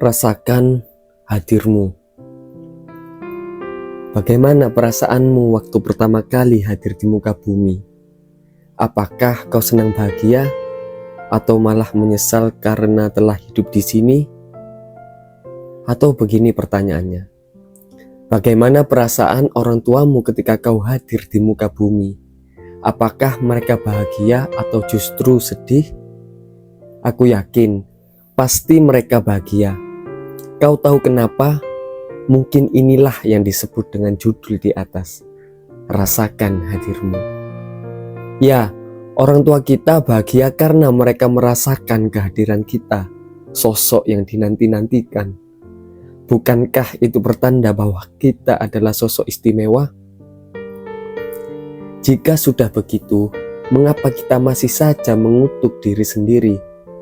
Rasakan hadirmu. Bagaimana perasaanmu waktu pertama kali hadir di muka bumi? Apakah kau senang bahagia atau malah menyesal karena telah hidup di sini? Atau begini pertanyaannya, bagaimana perasaan orang tuamu ketika kau hadir di muka bumi? Apakah mereka bahagia atau justru sedih? Aku yakin pasti mereka bahagia. Kau tahu kenapa? Mungkin inilah yang disebut dengan judul di atas, rasakan hadirmu. Ya, orang tua kita bahagia karena mereka merasakan kehadiran kita, sosok yang dinanti-nantikan. Bukankah itu pertanda bahwa kita adalah sosok istimewa? Jika sudah begitu, mengapa kita masih saja mengutuk diri sendiri,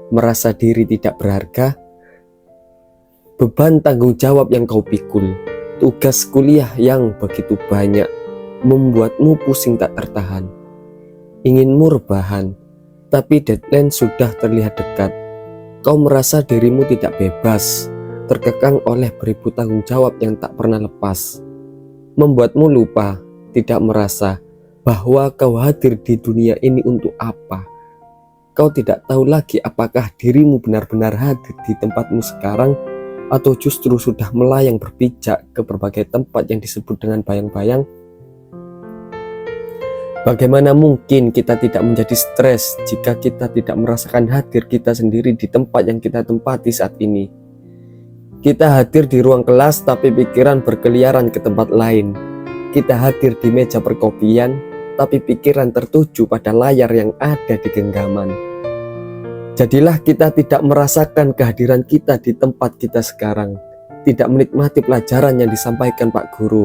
merasa diri tidak berharga? Beban tanggung jawab yang kau pikul, tugas kuliah yang begitu banyak, membuatmu pusing tak tertahan. Inginmu rebahan, tapi deadline sudah terlihat dekat. Kau merasa dirimu tidak bebas, terkekang oleh beribu tanggung jawab yang tak pernah lepas. Membuatmu lupa, tidak merasa bahwa kau hadir di dunia ini untuk apa. Kau tidak tahu lagi apakah dirimu benar-benar hadir di tempatmu sekarang, atau justru sudah melayang berpijak ke berbagai tempat yang disebut dengan bayang-bayang. Bagaimana mungkin kita tidak menjadi stres jika kita tidak merasakan hadir kita sendiri di tempat yang kita tempati saat ini? Kita hadir di ruang kelas tapi pikiran berkeliaran ke tempat lain. Kita hadir di meja perkopian tapi pikiran tertuju pada layar yang ada di genggaman. Jadilah kita tidak merasakan kehadiran kita di tempat kita sekarang, tidak menikmati pelajaran yang disampaikan Pak Guru,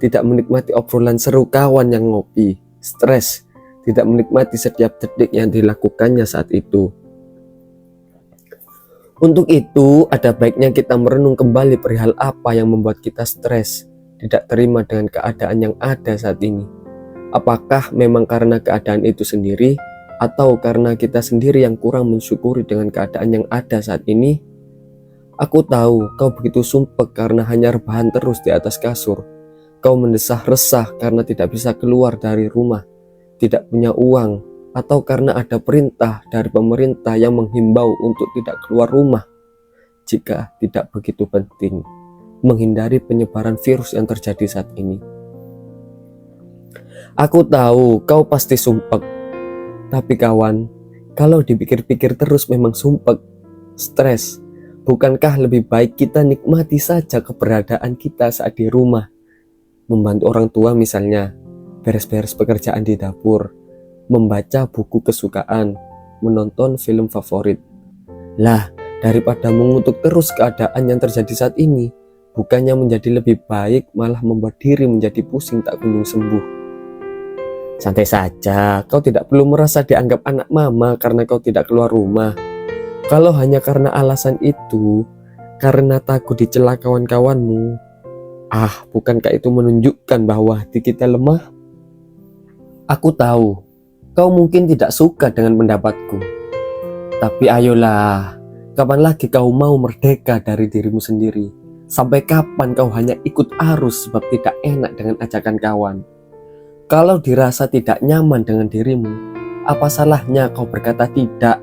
tidak menikmati obrolan seru kawan yang ngopi, stres, tidak menikmati setiap detik yang dilakukannya saat itu. Untuk itu, ada baiknya kita merenung kembali perihal apa yang membuat kita stres, tidak terima dengan keadaan yang ada saat ini. Apakah memang karena keadaan itu sendiri, atau karena kita sendiri yang kurang mensyukuri dengan keadaan yang ada saat ini? Aku tahu kau begitu sumpek karena hanya rebahan terus di atas kasur. Kau mendesah resah karena tidak bisa keluar dari rumah, tidak punya uang, atau karena ada perintah dari pemerintah yang menghimbau untuk tidak keluar rumah jika tidak begitu penting, menghindari penyebaran virus yang terjadi saat ini. Aku tahu kau pasti sumpek. Tapi kawan, kalau dipikir-pikir terus memang sumpek, stres. Bukankah lebih baik kita nikmati saja keberadaan kita saat di rumah? Membantu orang tua misalnya, beres-beres pekerjaan di dapur, membaca buku kesukaan, menonton film favorit. Lah, daripada mengutuk terus keadaan yang terjadi saat ini, bukannya menjadi lebih baik malah membuat diri menjadi pusing tak kunjung sembuh. Santai saja, kau tidak perlu merasa dianggap anak mama karena kau tidak keluar rumah. Kalau hanya karena alasan itu, karena takut dicela kawan-kawanmu, bukankah itu menunjukkan bahwa hati kita lemah? Aku tahu, kau mungkin tidak suka dengan pendapatku. Tapi ayolah, kapan lagi kau mau merdeka dari dirimu sendiri? Sampai kapan kau hanya ikut arus sebab tidak enak dengan ajakan kawan? Kalau dirasa tidak nyaman dengan dirimu, apa salahnya kau berkata tidak,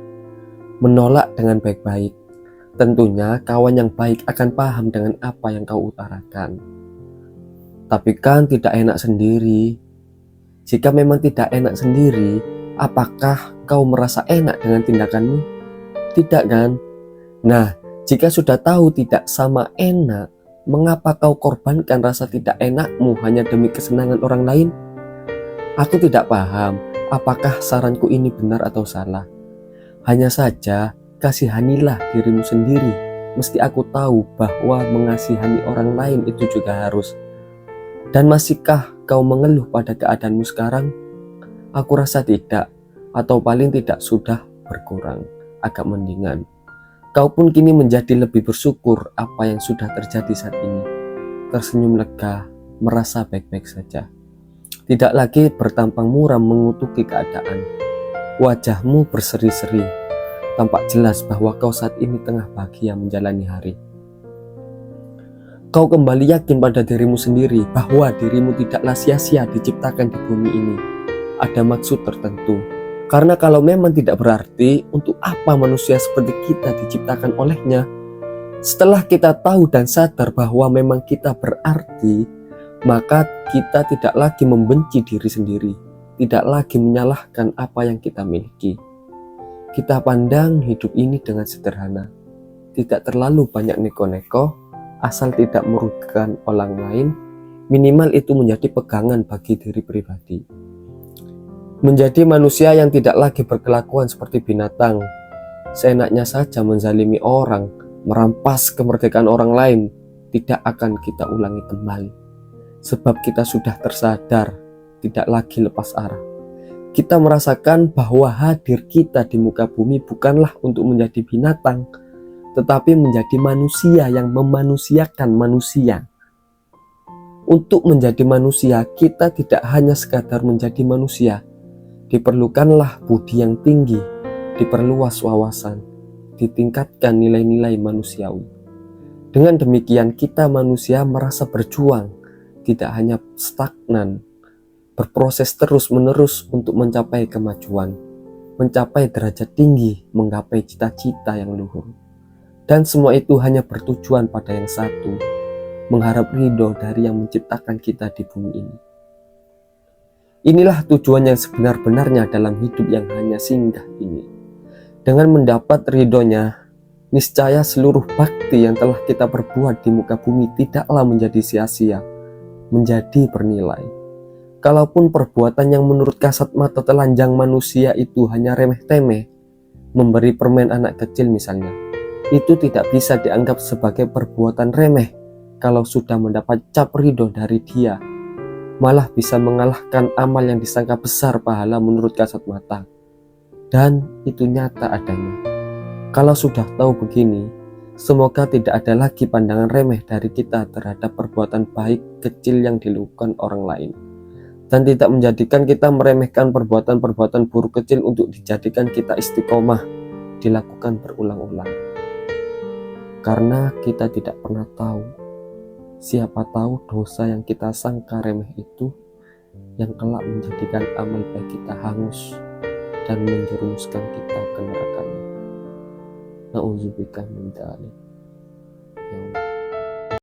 menolak dengan baik-baik? Tentunya kawan yang baik akan paham dengan apa yang kau utarakan. Tapi kan tidak enak sendiri. Jika memang tidak enak sendiri, apakah kau merasa enak dengan tindakanmu? Tidak kan? Nah, jika sudah tahu tidak sama enak, mengapa kau korbankan rasa tidak enakmu hanya demi kesenangan orang lain? Aku tidak paham apakah saranku ini benar atau salah. Hanya saja kasihanilah dirimu sendiri. Mesti aku tahu bahwa mengasihani orang lain itu juga harus. Dan masihkah kau mengeluh pada keadaanmu sekarang? Aku rasa tidak, atau paling tidak sudah berkurang, agak mendingan. Kau pun kini menjadi lebih bersyukur apa yang sudah terjadi saat ini. Tersenyum lega, merasa baik-baik saja. Tidak lagi bertampang muram mengutuki keadaan. Wajahmu berseri-seri, tampak jelas bahwa kau saat ini tengah bahagia menjalani hari. Kau kembali yakin pada dirimu sendiri bahwa dirimu tidaklah sia-sia diciptakan di bumi ini. Ada maksud tertentu. Karena kalau memang tidak berarti, untuk apa manusia seperti kita diciptakan olehnya? Setelah kita tahu dan sadar bahwa memang kita berarti, maka kita tidak lagi membenci diri sendiri, tidak lagi menyalahkan apa yang kita miliki. Kita pandang hidup ini dengan sederhana, tidak terlalu banyak neko-neko, asal tidak merugikan orang lain, minimal itu menjadi pegangan bagi diri pribadi. Menjadi manusia yang tidak lagi berkelakuan seperti binatang, seenaknya saja menzalimi orang, merampas kemerdekaan orang lain, tidak akan kita ulangi kembali. Sebab kita sudah tersadar, tidak lagi lepas arah. Kita merasakan bahwa hadir kita di muka bumi bukanlah untuk menjadi binatang, tetapi menjadi manusia yang memanusiakan manusia. Untuk menjadi manusia, kita tidak hanya sekadar menjadi manusia. Diperlukanlah budi yang tinggi, diperluas wawasan, ditingkatkan nilai-nilai manusiawi. Dengan demikian kita manusia merasa berjuang, tidak hanya stagnan, berproses terus-menerus untuk mencapai kemajuan, mencapai derajat tinggi, menggapai cita-cita yang luhur. Dan semua itu hanya bertujuan pada yang satu, mengharap ridho dari yang menciptakan kita di bumi ini. Inilah tujuan yang sebenar-benarnya dalam hidup yang hanya singgah ini. Dengan mendapat ridhonya, niscaya seluruh bakti yang telah kita perbuat di muka bumi tidaklah menjadi sia-sia, menjadi bernilai. Kalaupun perbuatan yang menurut kasat mata telanjang manusia itu hanya remeh-temeh, memberi permen anak kecil misalnya, itu tidak bisa dianggap sebagai perbuatan remeh kalau sudah mendapat cap ridho dari dia. Malah bisa mengalahkan amal yang disangka besar pahala menurut kasat mata. Dan itu nyata adanya. Kalau sudah tahu begini, semoga tidak ada lagi pandangan remeh dari kita terhadap perbuatan baik kecil yang dilakukan orang lain. Dan tidak menjadikan kita meremehkan perbuatan-perbuatan buruk kecil untuk dijadikan kita istiqomah, dilakukan berulang-ulang. Karena kita tidak pernah tahu, siapa tahu dosa yang kita sangka remeh itu yang kelak menjadikan amal baik kita hangus dan menjerumuskan kita ke neraka. Na'udzubika min dzalik. Ya Allah.